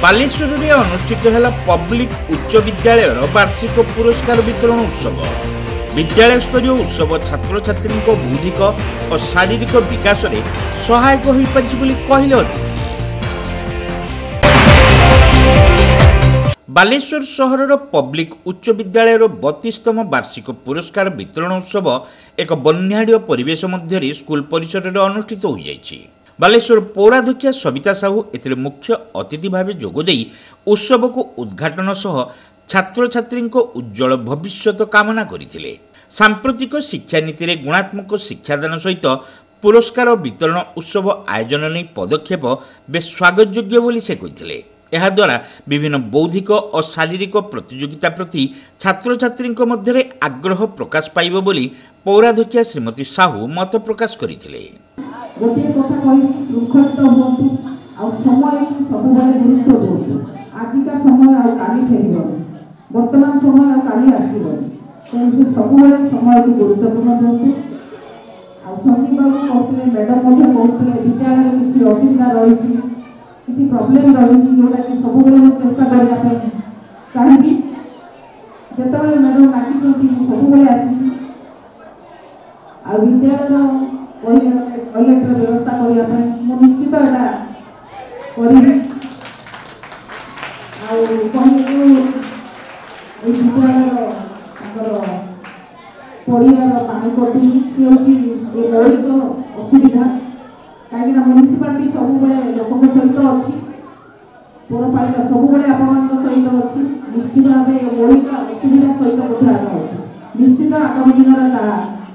बालेश्वर में अनुष्ठित है पब्लिक उच्च विद्यालय वार्षिक पुरस्कार वितरण उत्सव। विद्यालय स्तरीय उत्सव छात्र छात्री बौद्धिक और शारीरिक विकास में सहायक हो कहले अतिथि। बालेश्वर सहर पब्लिक उच्च विद्यालय 32तम वार्षिक पुरस्कार वितरण उत्सव एक बन्याढ़ परिवेश मध्य स्कूल परिसर में अनुष्ठित हो जाइछि। बालेश्वर पौराध्यक्षा सविता साहू एथिरे मुख्य अतिथि भाव जोगदे उत्सव को उद्घाटन सह छात्र छात्री उज्जवल भविष्यत कामना करथिले। सांप्रतिक शिक्षा नीति रे गुणात्मक शिक्षादान सहित पुरस्कार वितरण उत्सव आयोजन नहीं पदक्षेप बेस स्वागतयोग्य बोली से कहिथिले। यह द्वारा विभिन्न बौद्धिक और शारीरिक प्रतियोगिता प्रति छात्र छात्री मध्य आग्रह प्रकाश पाइब बोली पौराध्यक्षा श्रीमती साहू मत प्रकाश करथिले। गोटे कथा कहि श्रृंखलित होंतु आ समय सब बड़े गुरुत्व देतु। आजिका समय आ काली फेरिबो, वर्तमान समय आ काली आसीबो, तेणु सब बड़े समय को गुरुत्वपूर्ण देतु। आ संजीव बाबू कहते मैडम मध्ये कहते विद्यालय में किसी असुविधा रही किसी प्रॉब्लम रही जोटा कि सब बड़े चेष्टा करिया पे चाहिए। जेतबे मैडम माकी सब बड़े आसी आ विद्यालय टॉयलेट व्यवस्था करने निश्चित करी पड़ियार पानी कटुनी सी मौलिक असुविधा कहीं म्यूनिसिपालिटी सब लोक सहित अच्छी पौरपालिका सब आप सहित अच्छी निश्चित भाव मौलिक असुविधा सहित निश्चित आगामी दिन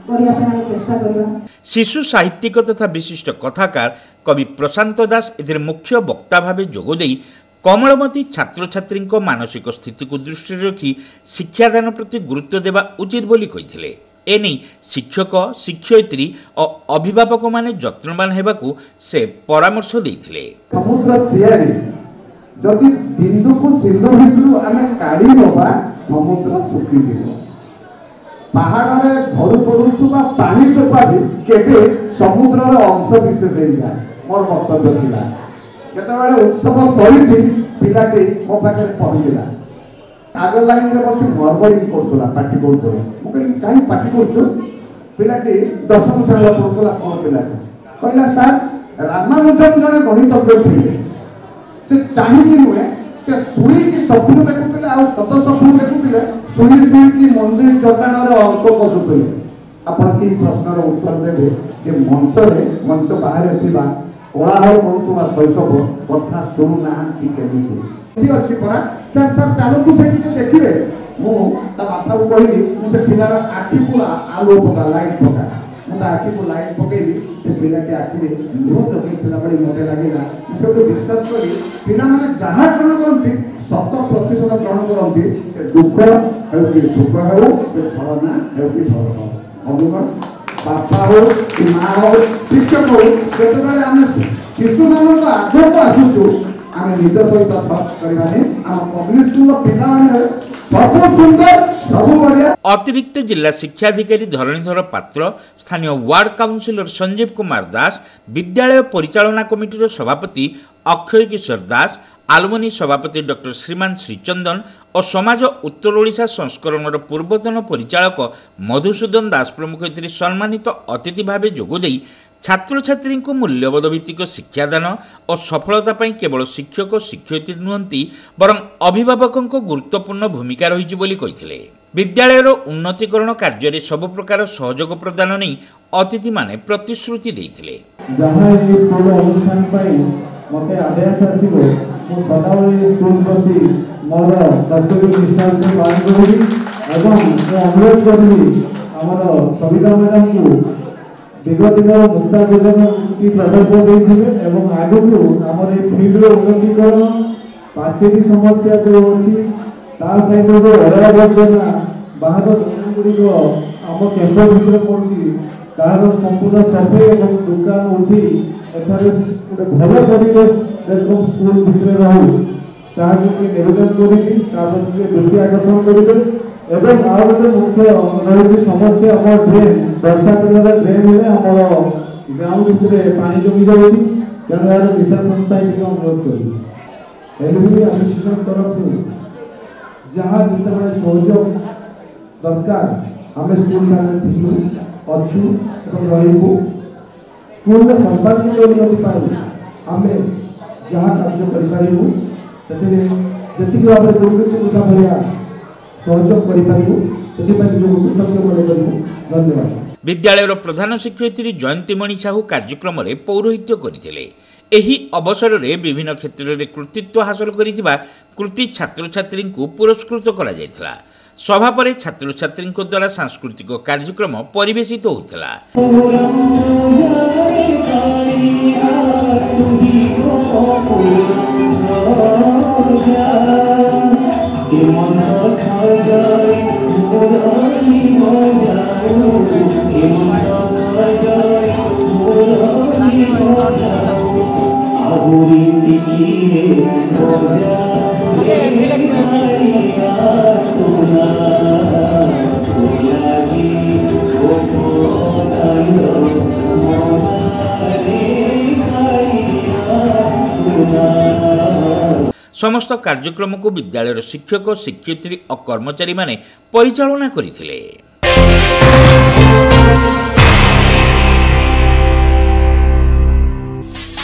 चेष्टा करवा। शिशु साहित्यिक तथा विशिष्ट कथाकार कवि प्रशांत दास एथिरे मुख्य वक्ता भाव जोगदे कमलमती छात्र छात्री मानसिक स्थिति को दृष्टि रखी शिक्षादान प्रति गुरुत्व देवा उचित बोली कहिथिले। एने शिक्षक शिक्षयित्री और अभिभावक माने जत्नवान हेबाकू से परामर्श देथिले। समुद्र तैयारी जदि बिंदु को सिंधु भितरु आमे काढी नबा समुद्र सुखी दिबो। पहाड़ में घर पड़ू पानी टोपा भी केवे समुद्र अंश विशेष हो मोर वक्तव्य था। जिते उत्सव सरी पिलाटी मो पाखे पहुँचला आग लाइन में बस मरमरी करूला पार्टी करूला मुझे कहीं पार्टी कर पिलाटी 10वीं श्रेणी पढ़ुला कौन पिला कहला सार रामानुजन जड़े गणितज्ञ थे से चाहिए नुहे से शुणी स्वप्न देखुले आ सत स्वप्न देखुले शुणी शुणी मंदिर चट्टाण अंक कसुले आपण तीन प्रश्नर उत्तर देवे कि मंच बाहर कोलाहल करुवा शैशव कथा शुणुना कि अच्छी परा सर चलतु से देखिए मुझे बापा को कहली मुझे पिलार आखि को आलो पका लाइट पका मुझे आखि को लाइट पकईली से पिलाटी आखिरे लुह जगह पिला बड़ी मत लगेगा से विश्वास करी पिला माने जहाँ ग्रहण करती 100% ग्रहण करती से दुख हो कि सुख हो छलना हो कि धर्म अभिमान बापा हो कि माँ हो शिक्षक हो जो आम शिशु मान आगे को आसुचु आम निज सहित करवानी आम पब्लिक स्कूल पिला सब सुंदर सब बढ़िया। अतिरिक्त जिला शिक्षाधिकारी धरणीधर पात्र स्थानीय वार्ड काउंसिलर संजीव कुमार दास विद्यालय परिचालना कमिटीर सभापति अक्षय किशोर दास आलुमनी सभापति डॉक्टर श्रीमान श्रीचंदन और समाज उत्तर ओडिशा संस्करण पूर्वतन परिचालक मधुसूदन दास प्रमुख एथिरे सम्मानित अतिथि भाव जोगदे छात्र छात्री मूल्यबोध भित्तिक शिक्षादान और सफलता पाई केवल शिक्षक शिक्षयित्री नुहंती बरं अभिभावकों गुरुत्वपूर्ण भूमिका रही बोली कहिथिले। विद्यालयर उन्नतीकरण कार्य रे सब प्रकार सहयोग प्रदान नहीं अतिथि माने प्रतिश्रुति देथिले। जहां ये स्कूल अनुष्ठान पाई मते आदेश आसीबो मो सदाबली स्कूल प्रति मोर कर्तव्य निष्ठा से पालन करी एवं मैं अनुरोध करी हमर सविता मैडम को विगत दिन मुक्ता योजना की प्रकल्प देथिले एवं आगु को हमर ए फील्ड रो उन्नतीकरण पाचेरी समस्या जो अछि ता सहित जो अराय योजना बाहर गुड़ी आम कैंपस भितर पड़ी तार संपूर्ण सफाई और दुकान उठी एथारे गोटे भल परिवेश एकदम स्कूल भितर रहू ताकि निवेदन करी दृष्टि आकर्षण करेंगे एवं आ गोटे मुख्य रही समस्या आम ड्रेन वर्षा दिनर ड्रेन में आम ग्राउंड भितर पानी जमी जाऊँगी तेणु यार निशासन अनुरोध करी एलबी एसोसिएशन तरफ जहाँ जिते सहयोग दरकार आम स्कूल सामने थिलु अच्छु रही स्कूल सर्वांगीन उन्नति आम जहाँ कार्य करूँ जी भाव में दुर्नीति भाया सहयोग कर धन्यवाद। विद्यालयर प्रधान शिक्षयित्री जयंतीमणि साहू कार्यक्रम में पौरोहित्य करथिले। एही अवसर में विभिन्न क्षेत्र में कृतित्व हासिल करिथिबा कृति छात्र छात्री को पुरस्कृत करा जायथिला। सभा पर छात्र छात्री द्वारा सांस्कृतिक कार्यक्रम परिवेशित होता। समस्त कार्यक्रम को विद्यालय शिक्षक शिक्षयित्री और कर्मचारी माने परिचालना करथिले।